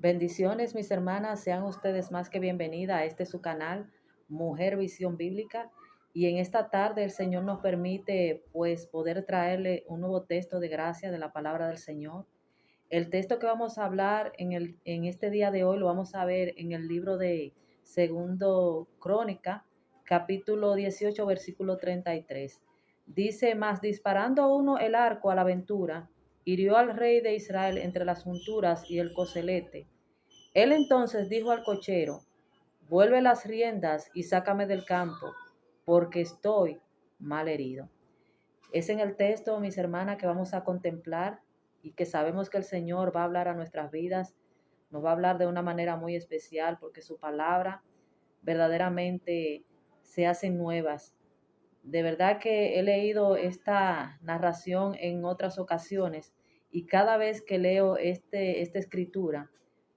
Bendiciones, mis hermanas, sean ustedes más que bienvenidas a este su canal, Mujer Visión Bíblica. Y en esta tarde el Señor nos permite pues poder traerle un nuevo texto de gracia de la palabra del Señor. El texto que vamos a hablar en este día de hoy lo vamos a ver en el libro de Segundo Crónica, capítulo 18, versículo 33. Dice: mas disparando uno el arco a la aventura, hirió al rey de Israel entre las junturas y el coselete. Él entonces dijo al cochero: vuelve las riendas y sácame del campo, porque estoy mal herido. Es en el texto, mis hermanas, que vamos a contemplar y que sabemos que el Señor va a hablar a nuestras vidas, nos va a hablar de una manera muy especial, porque su palabra verdaderamente se hace nuevas. De verdad que he leído esta narración en otras ocasiones y cada vez que leo esta escritura,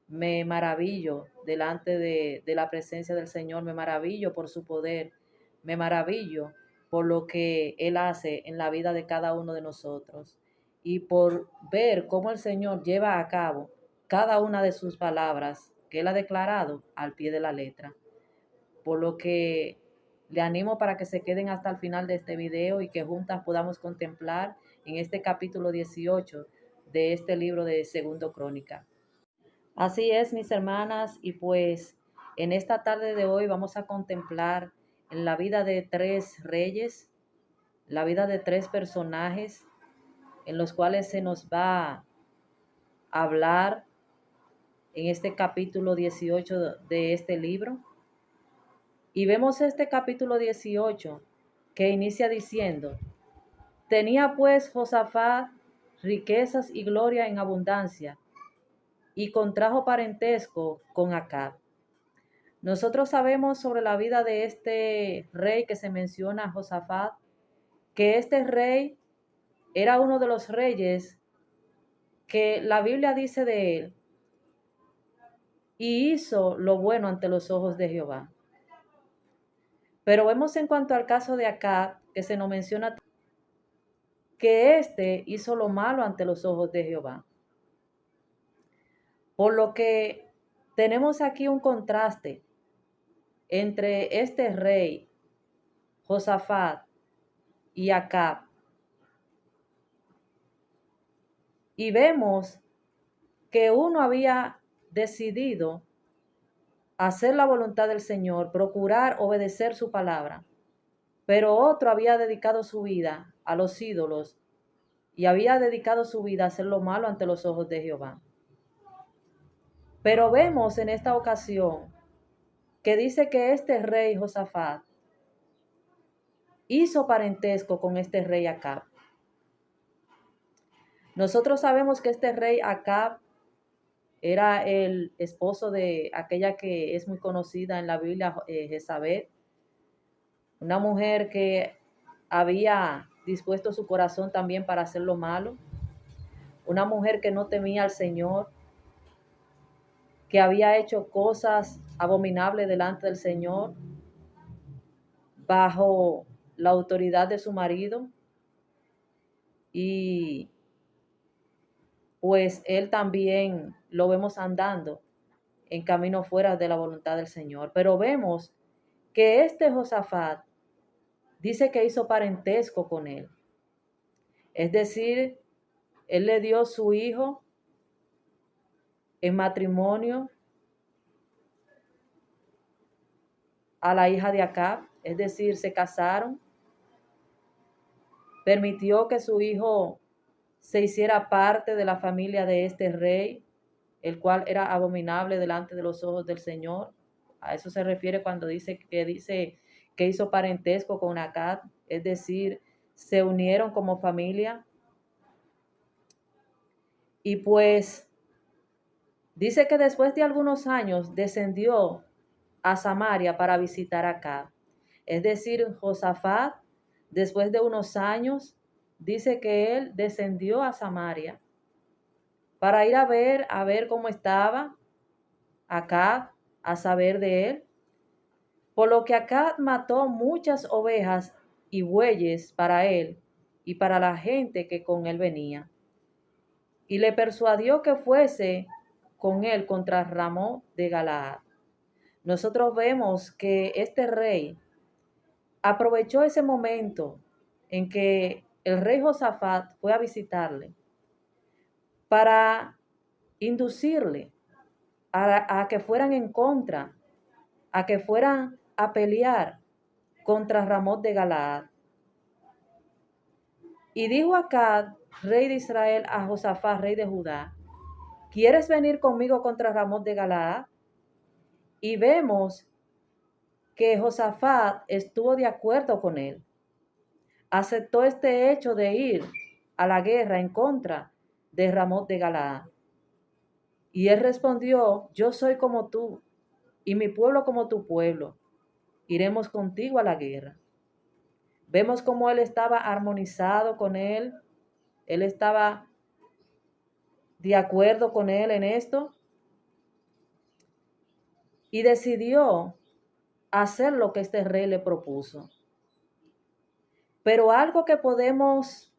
me maravillo delante de la presencia del Señor, me maravillo por su poder, me maravillo por lo que Él hace en la vida de cada uno de nosotros y por ver cómo el Señor lleva a cabo cada una de sus palabras que Él ha declarado al pie de la letra. Por lo que le animo para que se queden hasta el final de este video y que juntas podamos contemplar en este capítulo 18 de este libro de Segundo Crónica. Así es, mis hermanas, y pues en esta tarde de hoy vamos a contemplar en la vida de tres reyes, la vida de tres personajes en los cuales se nos va a hablar en este capítulo 18 de este libro. Y vemos este capítulo 18 que inicia diciendo: tenía pues Josafat riquezas y gloria en abundancia, y contrajo parentesco con Acab. Nosotros sabemos sobre la vida de este rey que se menciona, Josafat, que este rey era uno de los reyes que la Biblia dice de él, y hizo lo bueno ante los ojos de Jehová. Pero vemos en cuanto al caso de Acab, que se nos menciona que éste hizo lo malo ante los ojos de Jehová. Por lo que tenemos aquí un contraste entre este rey, Josafat, y Acab. Y vemos que uno había decidido hacer la voluntad del Señor, procurar obedecer su palabra, pero otro había dedicado su vida a los ídolos y había dedicado su vida a hacer lo malo ante los ojos de Jehová. Pero vemos en esta ocasión que dice que este rey Josafat hizo parentesco con este rey Acab. Nosotros sabemos que este rey Acab era el esposo de aquella que es muy conocida en la Biblia, Jezabel, una mujer que había dispuesto su corazón también para hacer lo malo, una mujer que no temía al Señor, que había hecho cosas abominables delante del Señor, bajo la autoridad de su marido, y pues él también lo vemos andando en camino fuera de la voluntad del Señor. Pero vemos que este Josafat dice que hizo parentesco con él. Es decir, él le dio su hijo en matrimonio a la hija de Acab, es decir, se casaron, permitió que su hijo se hiciera parte de la familia de este rey, el cual era abominable delante de los ojos del Señor. A eso se refiere cuando dice que hizo parentesco con Acab, es decir, se unieron como familia. Y pues dice que después de algunos años descendió a Samaria para visitar a Acab. Es decir, Josafat, después de unos años, dice que él descendió a Samaria para ir a ver cómo estaba Acab, a saber de él. Por lo que Acab mató muchas ovejas y bueyes para él y para la gente que con él venía. Y le persuadió que fuese con él contra Ramón de Galaad. Nosotros vemos que este rey aprovechó ese momento en que el rey Josafat fue a visitarle para inducirle a que fueran en contra, a que fueran a pelear contra Ramón de Galaad. Y dijo Acab, rey de Israel, a Josafat, rey de Judá: ¿quieres venir conmigo contra Ramón de Galaad? Y vemos que Josafat estuvo de acuerdo con él. Aceptó este hecho de ir a la guerra en contra de Ramón de Galaad. Y él respondió: yo soy como tú, y mi pueblo como tu pueblo. Iremos contigo a la guerra. Vemos cómo él estaba armonizado con él. Él estaba de acuerdo con él en esto. Y decidió hacer lo que este rey le propuso. Pero algo que podemos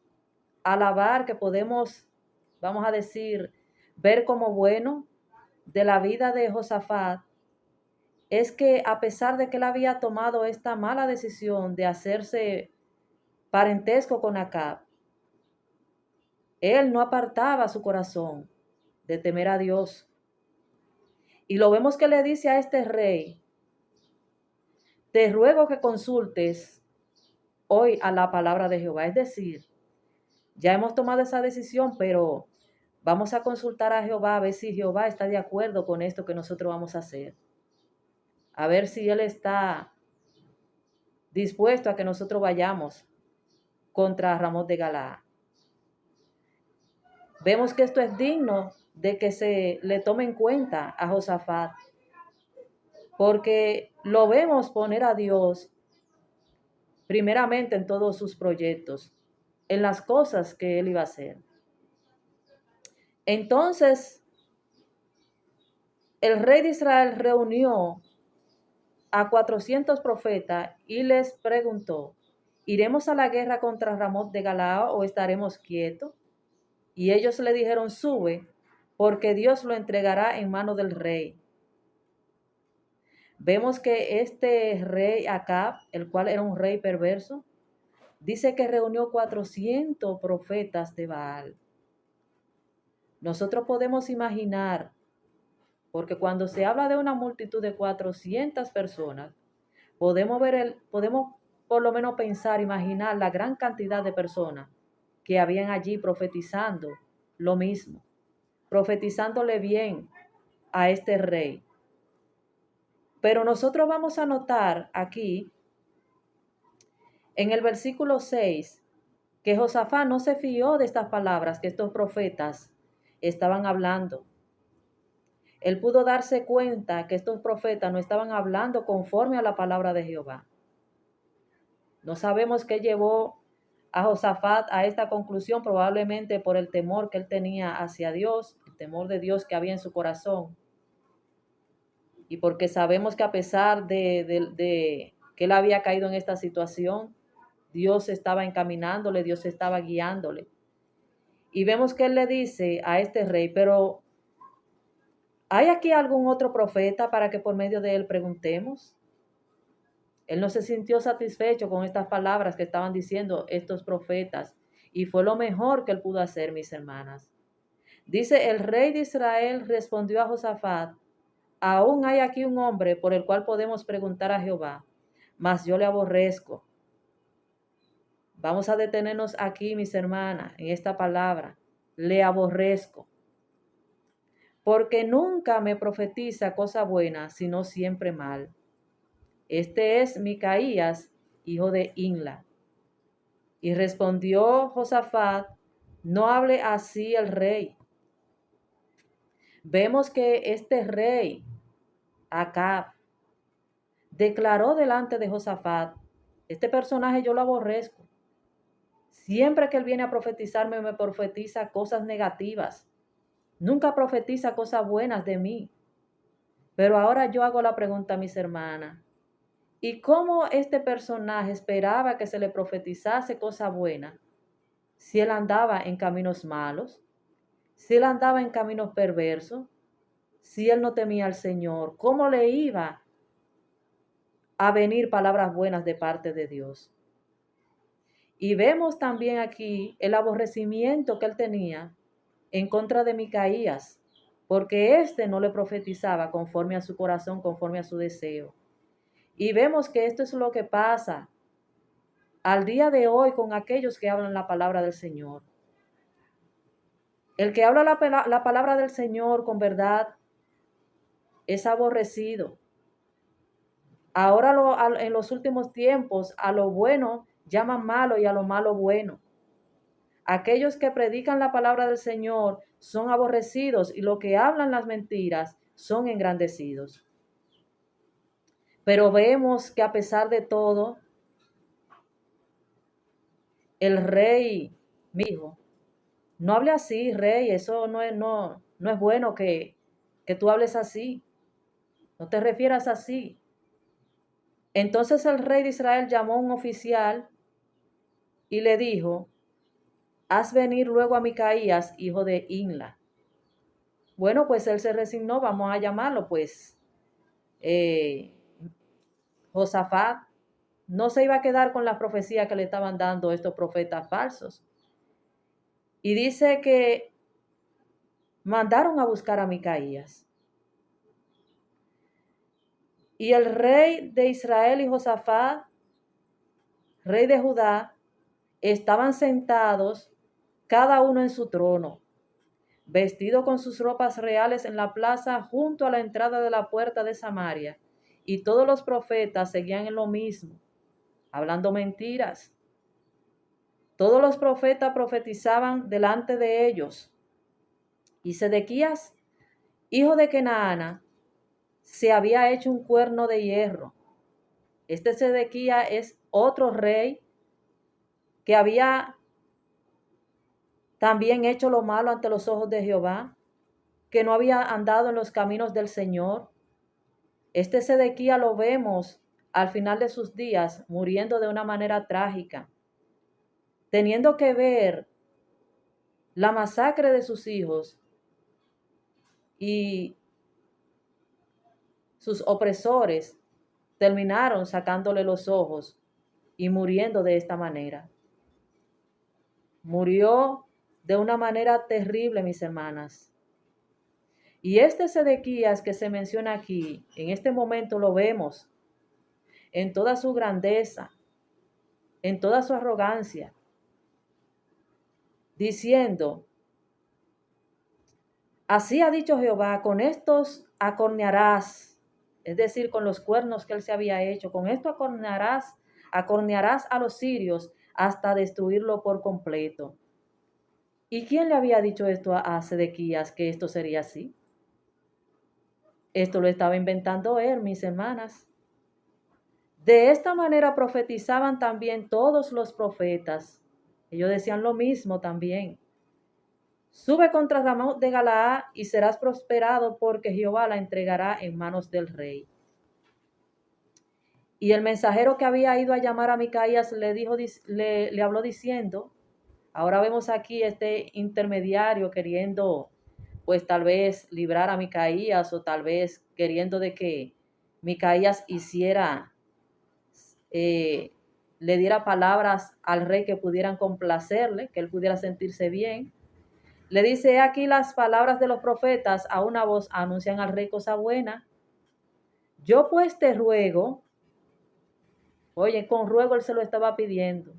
alabar, que podemos, vamos a decir, ver como bueno de la vida de Josafat, es que a pesar de que él había tomado esta mala decisión de hacerse parentesco con Acab, él no apartaba su corazón de temer a Dios. Y lo vemos que le dice a este rey: te ruego que consultes hoy a la palabra de Jehová. Es decir, ya hemos tomado esa decisión, pero vamos a consultar a Jehová a ver si Jehová está de acuerdo con esto que nosotros vamos a hacer. A ver si Él está dispuesto a que nosotros vayamos contra Ramón de Galaad. Vemos que esto es digno de que se le tome en cuenta a Josafat, porque lo vemos poner a Dios primeramente en todos sus proyectos, en las cosas que él iba a hacer. Entonces, el rey de Israel reunió a 400 profetas y les preguntó: ¿iremos a la guerra contra Ramón de Galaad o estaremos quietos? Y ellos le dijeron: sube, porque Dios lo entregará en mano del rey. Vemos que este rey Acab, el cual era un rey perverso, dice que reunió 400 profetas de Baal. Nosotros podemos imaginar, porque cuando se habla de una multitud de 400 personas, podemos por lo menos pensar, imaginar la gran cantidad de personas que habían allí profetizando lo mismo, profetizándole bien a este rey. Pero nosotros vamos a notar aquí, en el versículo 6, que Josafat no se fió de estas palabras que estos profetas estaban hablando. Él pudo darse cuenta que estos profetas no estaban hablando conforme a la palabra de Jehová. No sabemos qué llevó a Josafat a esta conclusión, probablemente por el temor que él tenía hacia Dios, el temor de Dios que había en su corazón. Y porque sabemos que a pesar de que él había caído en esta situación, Dios estaba encaminándole, Dios estaba guiándole. Y vemos que él le dice a este rey: pero ¿hay aquí algún otro profeta para que por medio de él preguntemos? Él no se sintió satisfecho con estas palabras que estaban diciendo estos profetas, y fue lo mejor que él pudo hacer, mis hermanas. Dice: el rey de Israel respondió a Josafat: aún hay aquí un hombre por el cual podemos preguntar a Jehová, mas yo le aborrezco. Vamos a detenernos aquí, mis hermanas, en esta palabra: le aborrezco, porque nunca me profetiza cosa buena, sino siempre mal. Este es Micaías, hijo de Inla. Y respondió Josafat: no hable así el rey. Vemos que este rey, Acab, declaró delante de Josafat: este personaje yo lo aborrezco. Siempre que él viene a profetizarme, me profetiza cosas negativas. Nunca profetiza cosas buenas de mí. Pero ahora yo hago la pregunta a mis hermanas: ¿y cómo este personaje esperaba que se le profetizase cosa buena si él andaba en caminos malos? Si él andaba en caminos perversos. si él no temía al Señor? ¿Cómo le iba a venir palabras buenas de parte de Dios? Y vemos también aquí el aborrecimiento que él tenía en contra de Micaías, porque éste no le profetizaba conforme a su corazón, conforme a su deseo. Y vemos que esto es lo que pasa al día de hoy con aquellos que hablan la palabra del Señor. El que habla la palabra del Señor con verdad es aborrecido. Ahora en los últimos tiempos a lo bueno llaman malo y a lo malo bueno. Aquellos que predican la palabra del Señor son aborrecidos y los que hablan las mentiras son engrandecidos. Pero vemos que a pesar de todo, el rey, mi hijo, no hable así, rey, eso no es bueno que tú hables así, no te refieras así. Entonces el rey de Israel llamó a un oficial y le dijo, haz venir luego a Micaías, hijo de Inla. Bueno, pues él se resignó, vamos a llamarlo, pues. Josafat no se iba a quedar con la profecía que le estaban dando estos profetas falsos. Y dice que mandaron a buscar a Micaías. Y el rey de Israel y Josafat, rey de Judá, estaban sentados cada uno en su trono, vestido con sus ropas reales en la plaza junto a la entrada de la puerta de Samaria. Y todos los profetas seguían en lo mismo, hablando mentiras. Todos los profetas profetizaban delante de ellos. Y Sedequías, hijo de Kenaana, se había hecho un cuerno de hierro. Este Sedequías es otro rey que había también hecho lo malo ante los ojos de Jehová, que no había andado en los caminos del Señor. Este Sedequías lo vemos al final de sus días muriendo de una manera trágica, teniendo que ver la masacre de sus hijos y sus opresores terminaron sacándole los ojos y muriendo de esta manera. Murió de una manera terrible, mis hermanas. Y este Sedequías que se menciona aquí, en este momento lo vemos en toda su grandeza, en toda su arrogancia, diciendo, así ha dicho Jehová, con estos acornearás, es decir, con los cuernos que él se había hecho, con esto acornearás a los sirios hasta destruirlo por completo. ¿Y quién le había dicho esto a Sedequías, que esto sería así? Esto lo estaba inventando él, mis hermanas. De esta manera profetizaban también todos los profetas. Ellos decían lo mismo también. Sube contra Ramón de Galaad y serás prosperado porque Jehová la entregará en manos del rey. Y el mensajero que había ido a llamar a Micaías le habló diciendo, ahora vemos aquí este intermediario queriendo, pues tal vez librar a Micaías o tal vez queriendo de que Micaías le diera palabras al rey que pudieran complacerle, que él pudiera sentirse bien. Le dice, aquí las palabras de los profetas a una voz anuncian al rey cosa buena. Yo pues te ruego, oye, con ruego él se lo estaba pidiendo.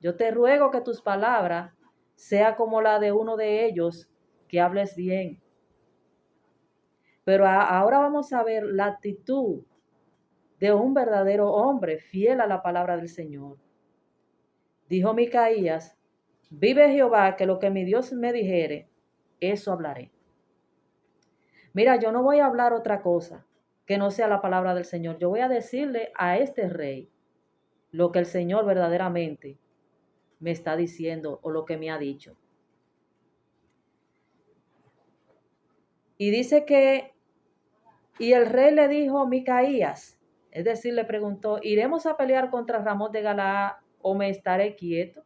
Yo te ruego que tus palabras sea como la de uno de ellos, que hables bien. Pero ahora vamos a ver la actitud de un verdadero hombre fiel a la palabra del Señor. Dijo Micaías, vive Jehová, que lo que mi Dios me dijere, eso hablaré. Mira, yo no voy a hablar otra cosa que no sea la palabra del Señor. Yo voy a decirle a este rey lo que el Señor verdaderamente me está diciendo o lo que me ha dicho. Y dice que, y el rey le dijo a Micaías, es decir, le preguntó, ¿iremos a pelear contra Ramón de Galaad o me estaré quieto?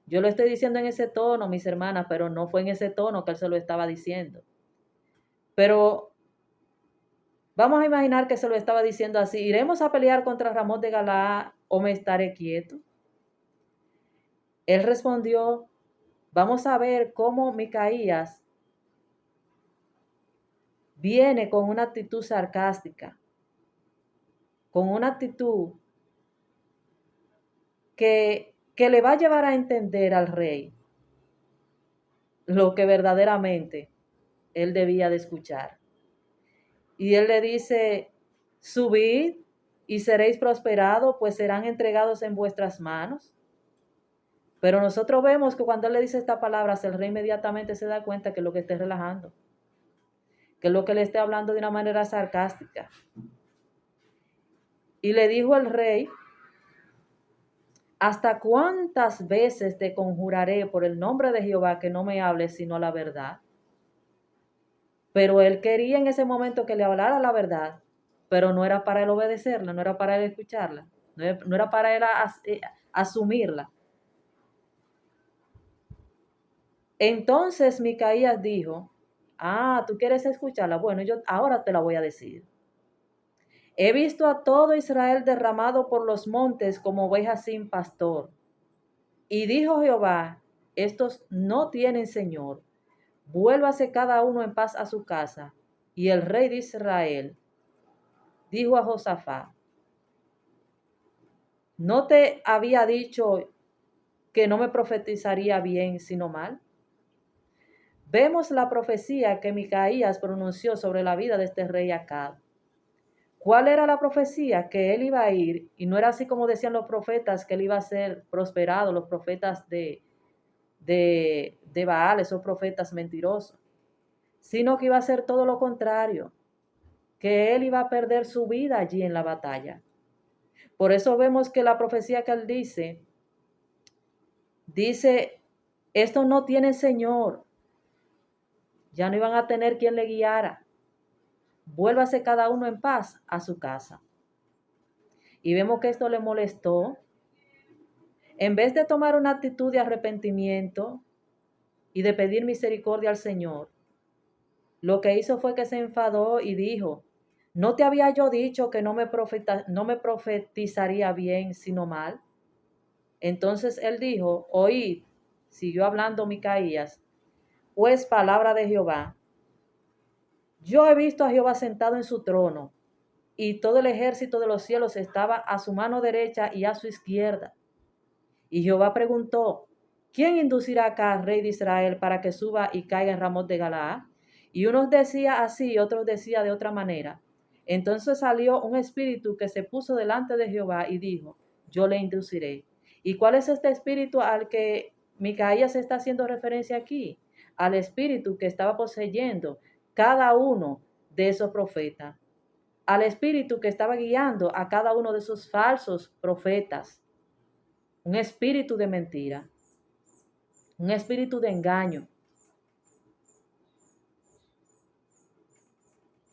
Yo lo estoy diciendo en ese tono, mis hermanas, pero no fue en ese tono que él se lo estaba diciendo. Pero Vamos a imaginar que se lo estaba diciendo así: ¿iremos a pelear contra Ramón de Galaad o me estaré quieto? Él respondió: vamos a ver cómo Micaías viene con una actitud sarcástica, con una actitud que le va a llevar a entender al rey lo que verdaderamente él debía de escuchar. Y él le dice: subid y seréis prosperados, pues serán entregados en vuestras manos. Pero nosotros vemos que cuando él le dice estas palabras, el rey inmediatamente se da cuenta que es lo que está relajando, que es lo que le está hablando de una manera sarcástica. Y le dijo el rey: ¿hasta cuántas veces te conjuraré por el nombre de Jehová que no me hables sino la verdad? Pero él quería en ese momento que le hablara la verdad, pero no era para él obedecerla, no era para él escucharla, no era para él asumirla. Entonces Micaías dijo: tú quieres escucharla, bueno, yo ahora te la voy a decir. He visto a todo Israel derramado por los montes como ovejas sin pastor. Y dijo Jehová: estos no tienen señor, vuélvase cada uno en paz a su casa. Y el rey de Israel dijo a Josafat: ¿no te había dicho que no me profetizaría bien sino mal? Vemos la profecía que Micaías pronunció sobre la vida de este rey Acab. ¿Cuál era la profecía? Que él iba a ir, y no era así como decían los profetas, que él iba a ser prosperado, los profetas de Baal, esos profetas mentirosos, sino que iba a ser todo lo contrario, que él iba a perder su vida allí en la batalla. Por eso vemos que la profecía que él dice, esto no tiene señor, ya no iban a tener quien le guiara, vuélvase cada uno en paz a su casa. Y vemos que esto le molestó. En vez de tomar una actitud de arrepentimiento y de pedir misericordia al Señor, lo que hizo fue que se enfadó y dijo: ¿no te había yo dicho que no me profetizaría bien sino mal? Entonces él dijo: oíd, siguió hablando Micaías, pues palabra de Jehová. Yo he visto a Jehová sentado en su trono, y todo el ejército de los cielos estaba a su mano derecha y a su izquierda. Y Jehová preguntó: ¿quién inducirá acá al rey de Israel para que suba y caiga en Ramot de Galaad? Y unos decía así y otros decía de otra manera. Entonces salió un espíritu que se puso delante de Jehová y dijo: yo le induciré. ¿Y cuál es este espíritu al que Micaías está haciendo referencia aquí? Al espíritu que estaba poseyendo cada uno de esos profetas, al espíritu que estaba guiando a cada uno de esos falsos profetas. Un espíritu de mentira, un espíritu de engaño.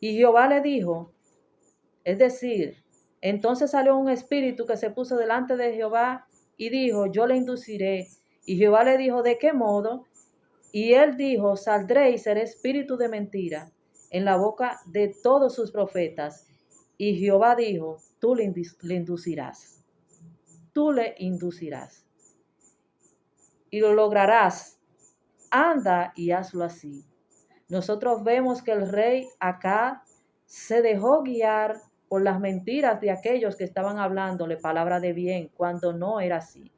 Y Jehová le dijo, es decir, entonces salió un espíritu que se puso delante de Jehová y dijo: yo le induciré. Y Jehová le dijo: ¿de qué modo? Y él dijo: saldré y seré espíritu de mentira en la boca de todos sus profetas. Y Jehová dijo: tú le inducirás, tú le inducirás. Y lo lograrás. Anda y hazlo así. Nosotros vemos que el rey acá se dejó guiar por las mentiras de aquellos que estaban hablándole palabra de bien cuando no era así,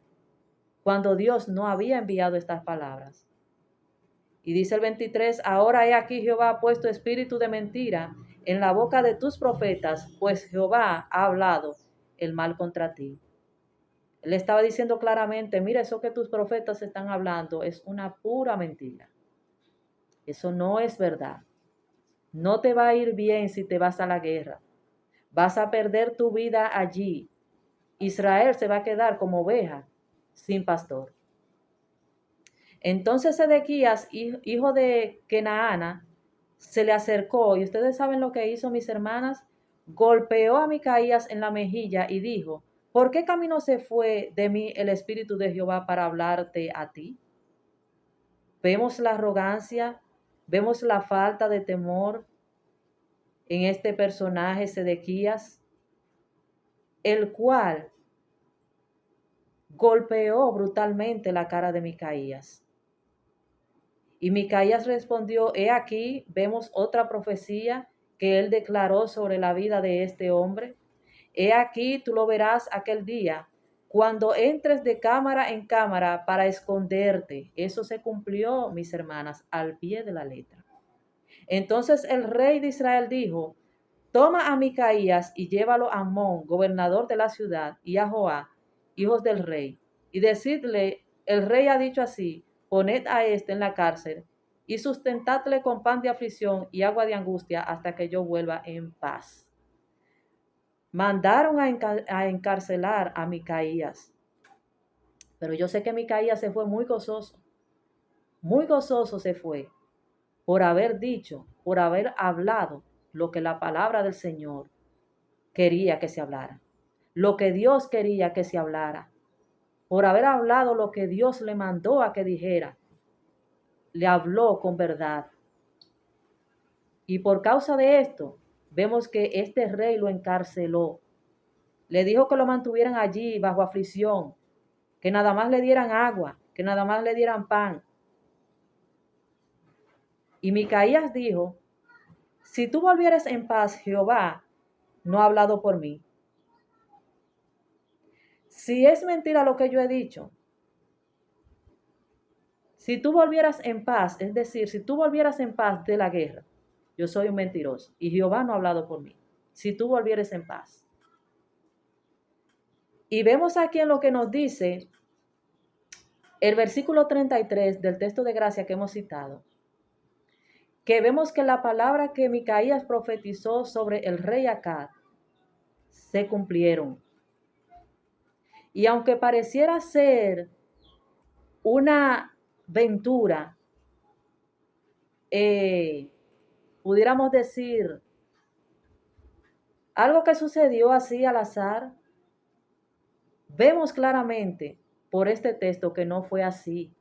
cuando Dios no había enviado estas palabras. Y dice el 23, ahora he aquí Jehová ha puesto espíritu de mentira en la boca de tus profetas, pues Jehová ha hablado el mal contra ti. Él estaba diciendo claramente: mira, eso que tus profetas están hablando es una pura mentira. Eso no es verdad. No te va a ir bien si te vas a la guerra. Vas a perder tu vida allí. Israel se va a quedar como oveja sin pastor. Entonces Sedequías, hijo de Kenaana, se le acercó, y ustedes saben lo que hizo, mis hermanas: golpeó a Micaías en la mejilla y dijo: ¿por qué camino se fue de mí el espíritu de Jehová para hablarte a ti? Vemos la arrogancia, vemos la falta de temor, en este personaje Sedequías, el cual golpeó brutalmente la cara de Micaías. Y Micaías respondió: he aquí, vemos otra profecía que él declaró sobre la vida de este hombre. He aquí, tú lo verás aquel día, cuando entres de cámara en cámara para esconderte. Eso se cumplió, mis hermanas, al pie de la letra. Entonces el rey de Israel dijo: toma a Micaías y llévalo a Amón, gobernador de la ciudad, y a Joá, hijos del rey, y decidle: el rey ha dicho así, poned a este en la cárcel y sustentadle con pan de aflicción y agua de angustia hasta que yo vuelva en paz. Mandaron a encarcelar a Micaías, pero yo sé que Micaías se fue muy gozoso se fue por haber dicho, por haber hablado lo que la palabra del Señor quería que se hablara, lo que Dios quería que se hablara, por haber hablado lo que Dios le mandó a que dijera. Le habló con verdad. Y por causa de esto, vemos que este rey lo encarceló. Le dijo que lo mantuvieran allí bajo aflicción, que nada más le dieran agua, que nada más le dieran pan. Y Micaías dijo: si tú volvieres en paz, Jehová no ha hablado por mí. Si es mentira lo que yo he dicho, si tú volvieras en paz, es decir, si tú volvieras en paz de la guerra, yo soy un mentiroso y Jehová no ha hablado por mí. Si tú volvieres en paz. Y vemos aquí en lo que nos dice el versículo 33 del texto de gracia que hemos citado, que vemos que la palabra que Micaías profetizó sobre el rey Acab se cumplieron. Y aunque pareciera ser una ventura, pudiéramos decir, algo que sucedió así al azar, vemos claramente por este texto que no fue así.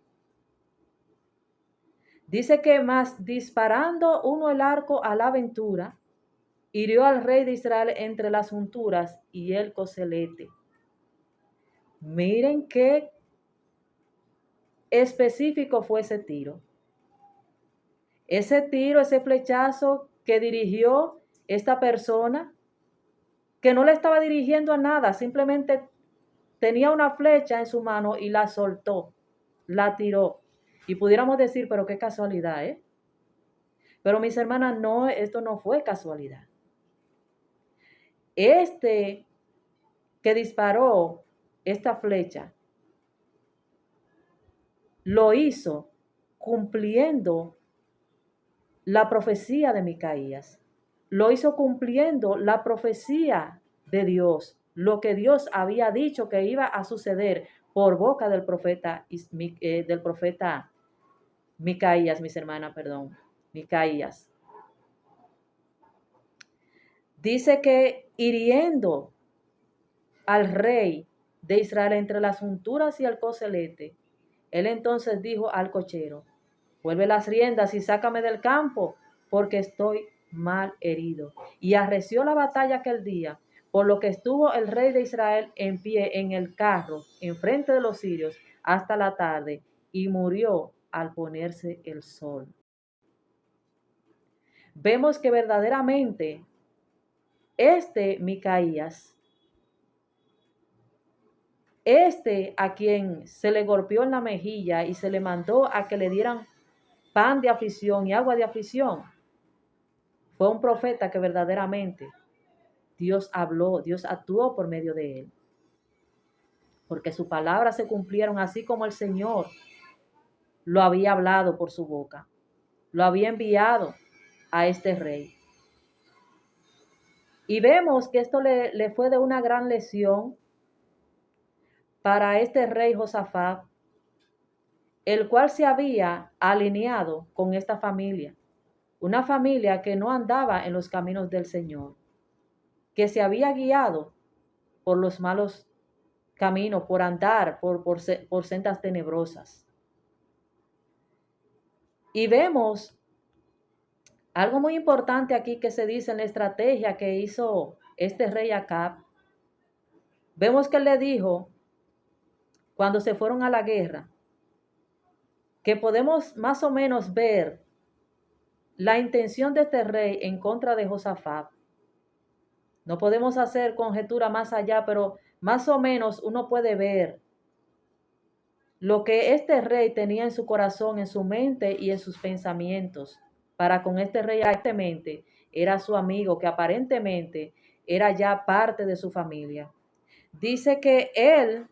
Dice que más disparando uno el arco a la aventura, hirió al rey de Israel entre las junturas y el coselete. Miren qué específico fue ese tiro. Ese tiro, ese flechazo que dirigió esta persona, que no le estaba dirigiendo a nada, simplemente tenía una flecha en su mano y la soltó, la tiró. Y pudiéramos decir, pero qué casualidad, ¿eh? Pero mis hermanas, no, esto no fue casualidad. Este que disparó esta flecha lo hizo cumpliendo la profecía de Micaías. Lo hizo cumpliendo la profecía de Dios, lo que Dios había dicho que iba a suceder por boca del profeta Micaías, mis hermanas, perdón, Micaías. Dice que hiriendo al rey de Israel entre las junturas y el coselete, él entonces dijo al cochero: vuelve las riendas y sácame del campo, porque estoy mal herido. Y arreció la batalla aquel día, por lo que estuvo el rey de Israel en pie en el carro, enfrente de los sirios, hasta la tarde, y murió al ponerse el sol. Vemos que verdaderamente Micaías, a quien se le golpeó en la mejilla y se le mandó a que le dieran pan de aflicción y agua de aflicción, fue un profeta que verdaderamente Dios habló, Dios actuó por medio de él. Porque sus palabras se cumplieron así como el Señor lo había hablado por su boca. Lo había enviado a este rey. Y vemos que esto le fue de una gran lección para este rey Josafat, el cual se había alineado con esta familia. Una familia que no andaba en los caminos del Señor, que se había guiado por los malos caminos, por andar por sendas tenebrosas. Y vemos Algo muy importante aquí que se dice en la estrategia que hizo este rey Acab, vemos que él le dijo cuando se fueron a la guerra, que podemos más o menos ver la intención de este rey en contra de Josafat. No podemos hacer conjetura más allá, pero más o menos uno puede ver lo que este rey tenía en su corazón, en su mente y en sus pensamientos. Para con este rey aparentemente era su amigo, que aparentemente era ya parte de su familia. Dice que él,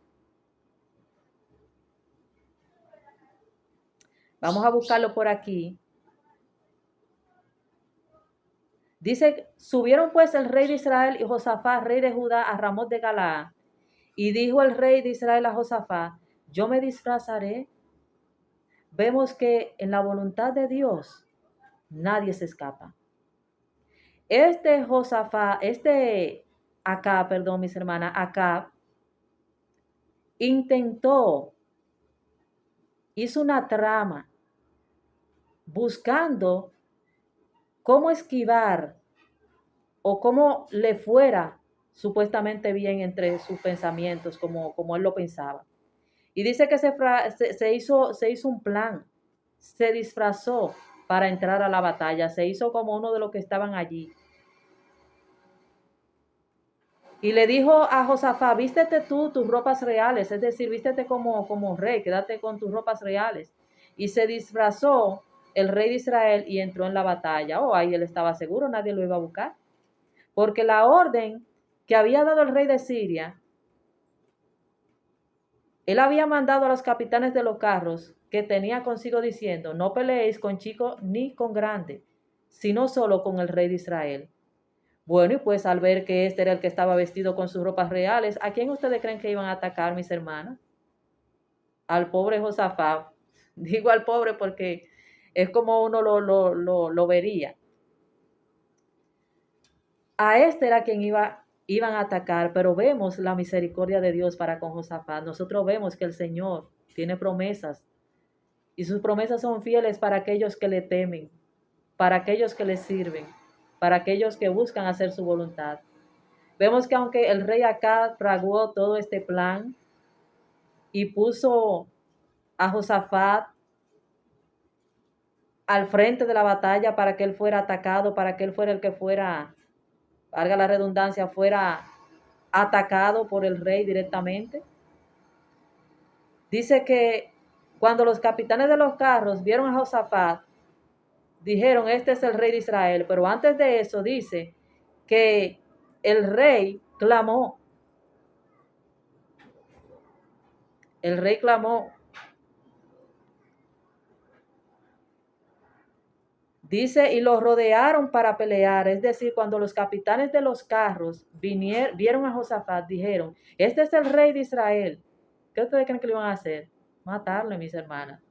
vamos a buscarlo por aquí, dice, subieron pues el rey de Israel y Josafat, rey de Judá, a Ramot de Galaad. Y dijo el rey de Israel a Josafat, yo me disfrazaré. Vemos que en la voluntad de Dios nadie se escapa. Este Josafat, Acab, perdón, mis hermanas, Acab, intentó, hizo una trama buscando cómo esquivar o cómo le fuera supuestamente bien entre sus pensamientos, como él lo pensaba. Y dice que se hizo un plan, se disfrazó para entrar a la batalla, se hizo como uno de los que estaban allí. Y le dijo a Josafat, vístete tú tus ropas reales, es decir, vístete como rey, quédate con tus ropas reales. Y se disfrazó el rey de Israel y entró en la batalla. Oh, ahí él estaba seguro, nadie lo iba a buscar. Porque la orden que había dado el rey de Siria, él había mandado a los capitanes de los carros que tenía consigo diciendo, no peleéis con chico ni con grande, sino solo con el rey de Israel. Bueno, y pues al ver que este era el que estaba vestido con sus ropas reales, ¿a quién ustedes creen que iban a atacar, mis hermanos? Al pobre Josafat. Digo al pobre porque es como uno lo vería. A este era quien iban a atacar, pero vemos la misericordia de Dios para con Josafat. Nosotros vemos que el Señor tiene promesas y sus promesas son fieles para aquellos que le temen, para aquellos que le sirven, para aquellos que buscan hacer su voluntad. Vemos que aunque el rey Acab fraguó todo este plan y puso a Josafat al frente de la batalla para que él fuera atacado, para que él fuera el que fuera, valga la redundancia, fuera atacado por el rey directamente. Dice que cuando los capitanes de los carros vieron a Josafat, dijeron, este es el rey de Israel. Pero antes de eso dice que el rey clamó. El rey clamó. Dice, y los rodearon para pelear. Es decir, cuando los capitanes de los carros vieron a Josafat, dijeron, este es el rey de Israel. ¿Qué ustedes creen que le iban a hacer? Matarle, mis hermanas.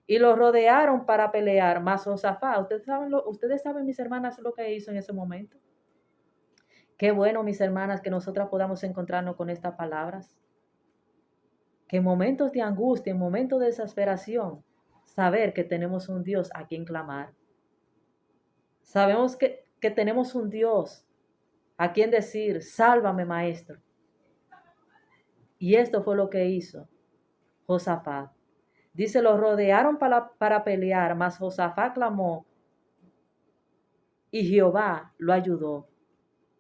Y los rodearon para pelear. Mas Josafat, ustedes saben, mis hermanas, lo que hizo en ese momento. Qué bueno, mis hermanas, que nosotras podamos encontrarnos con estas palabras. Que en momentos de angustia, en momentos de desesperación, saber que tenemos un Dios a quien clamar. Sabemos que tenemos un Dios a quien decir, sálvame, maestro. Y esto fue lo que hizo Josafat. Dice, los rodearon para pelear, mas Josafat clamó y Jehová lo ayudó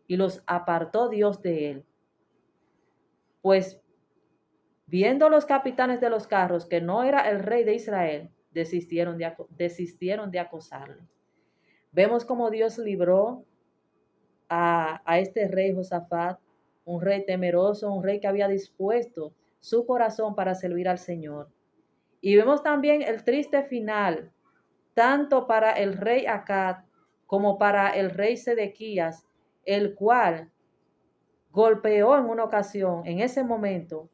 y los apartó Dios de él. Pues viendo los capitanes de los carros que no era el rey de Israel, desistieron de acosarlo. Vemos cómo Dios libró a este rey Josafat, un rey temeroso, un rey que había dispuesto su corazón para servir al Señor. Y vemos también el triste final, tanto para el rey Acab como para el rey Sedequías, el cual golpeó en una ocasión, en ese momento,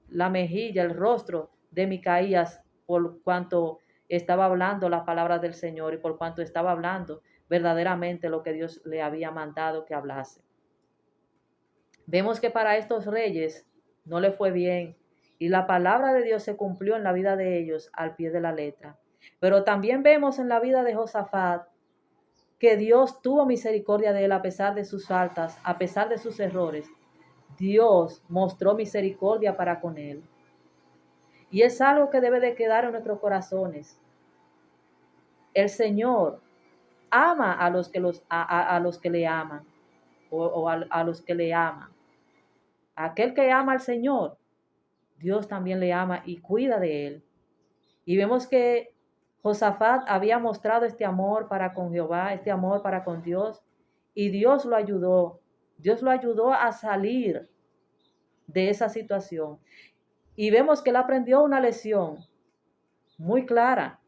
la mejilla, el rostro de Micaías, por cuanto estaba hablando las palabras del Señor y por cuanto estaba hablando verdaderamente lo que Dios le había mandado que hablase. Vemos que para estos reyes no le fue bien y la palabra de Dios se cumplió en la vida de ellos al pie de la letra. Pero también vemos en la vida de Josafat que Dios tuvo misericordia de él a pesar de sus faltas, a pesar de sus errores. Dios mostró misericordia para con él. Y es algo que debe de quedar en nuestros corazones. El Señor ama a los que, a los que le aman o a los que le aman. Aquel que ama al Señor, Dios también le ama y cuida de él. Y vemos que Josafat había mostrado este amor para con Jehová, este amor para con Dios, y Dios lo ayudó. Dios lo ayudó a salir de esa situación. Y vemos que él aprendió una lección muy clara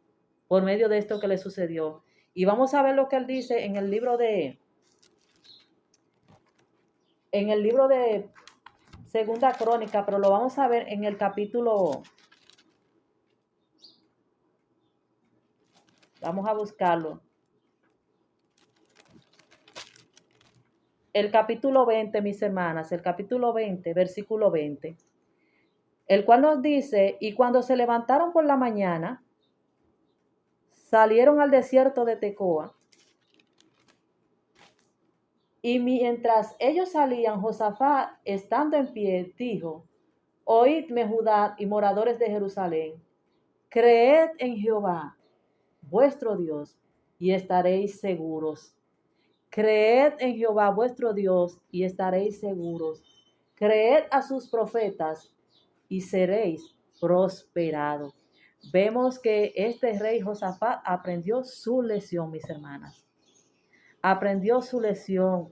por medio de esto que le sucedió. Y vamos a ver lo que él dice en el libro de Segunda Crónica, pero lo vamos a ver en el capítulo. Vamos a buscarlo. El capítulo 20, mis hermanas, el capítulo 20, versículo 20, el cual nos dice, y cuando se levantaron por la mañana, salieron al desierto de Tecoa, y mientras ellos salían, Josafat, estando en pie, dijo, oídme Judá y moradores de Jerusalén, creed en Jehová, vuestro Dios, y estaréis seguros. Creed en Jehová vuestro Dios y estaréis seguros. Creed a sus profetas y seréis prosperados. Vemos que este rey Josafat aprendió su lección, mis hermanas. Aprendió su lección.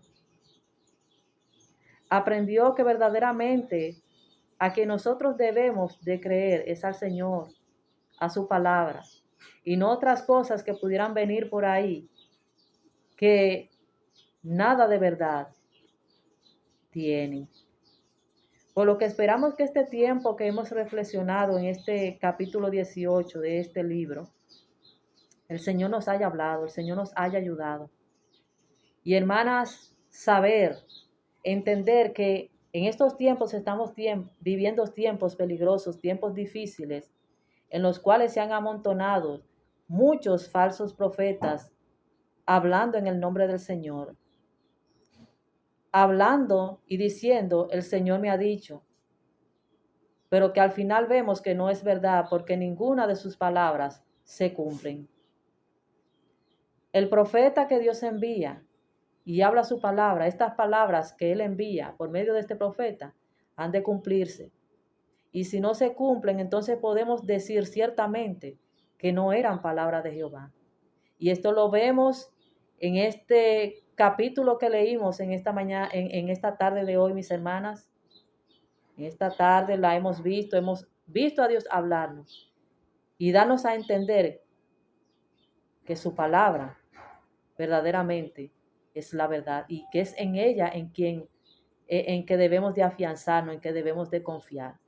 Aprendió que verdaderamente a que nosotros debemos de creer es al Señor, a su palabra, y no otras cosas que pudieran venir por ahí, que nada de verdad tienen. Por lo que esperamos que este tiempo que hemos reflexionado en este capítulo 18 de este libro, el Señor nos haya hablado, el Señor nos haya ayudado. Y hermanas, saber, entender que en estos tiempos estamos viviendo tiempos peligrosos, tiempos difíciles, en los cuales se han amontonado muchos falsos profetas hablando en el nombre del Señor, hablando y diciendo, el Señor me ha dicho, pero que al final vemos que no es verdad porque ninguna de sus palabras se cumplen. El profeta que Dios envía y habla su palabra, estas palabras que Él envía por medio de este profeta, han de cumplirse. Y si no se cumplen, entonces podemos decir ciertamente que no eran palabras de Jehová. Y esto lo vemos en este capítulo que leímos en esta mañana, en esta tarde de hoy, mis hermanas. En esta tarde hemos visto a Dios hablarnos y darnos a entender que su palabra verdaderamente es la verdad y que es en ella en que debemos de afianzarnos, en que debemos de confiar.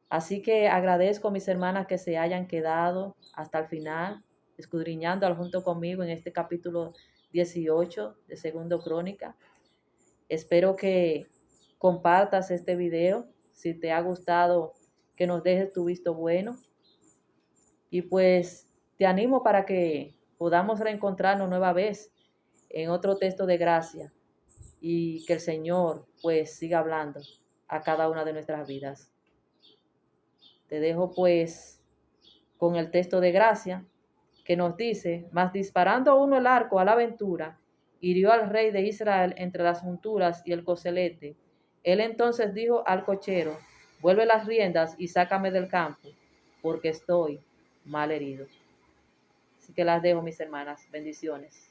Así que agradezco a mis hermanas que se hayan quedado hasta el final, escudriñando junto conmigo en este capítulo 18 de Segundo Crónica. Espero que compartas este video. Si te ha gustado, que nos dejes tu visto bueno. Y pues te animo para que podamos reencontrarnos nueva vez en otro texto de gracia y que el Señor pues siga hablando a cada una de nuestras vidas. Te dejo pues con el texto de gracia que nos dice, mas disparando uno el arco a la aventura, hirió al rey de Israel entre las junturas y el coselete. Él entonces dijo al cochero, vuelve las riendas y sácame del campo, porque estoy mal herido. Así que las dejo, mis hermanas. Bendiciones.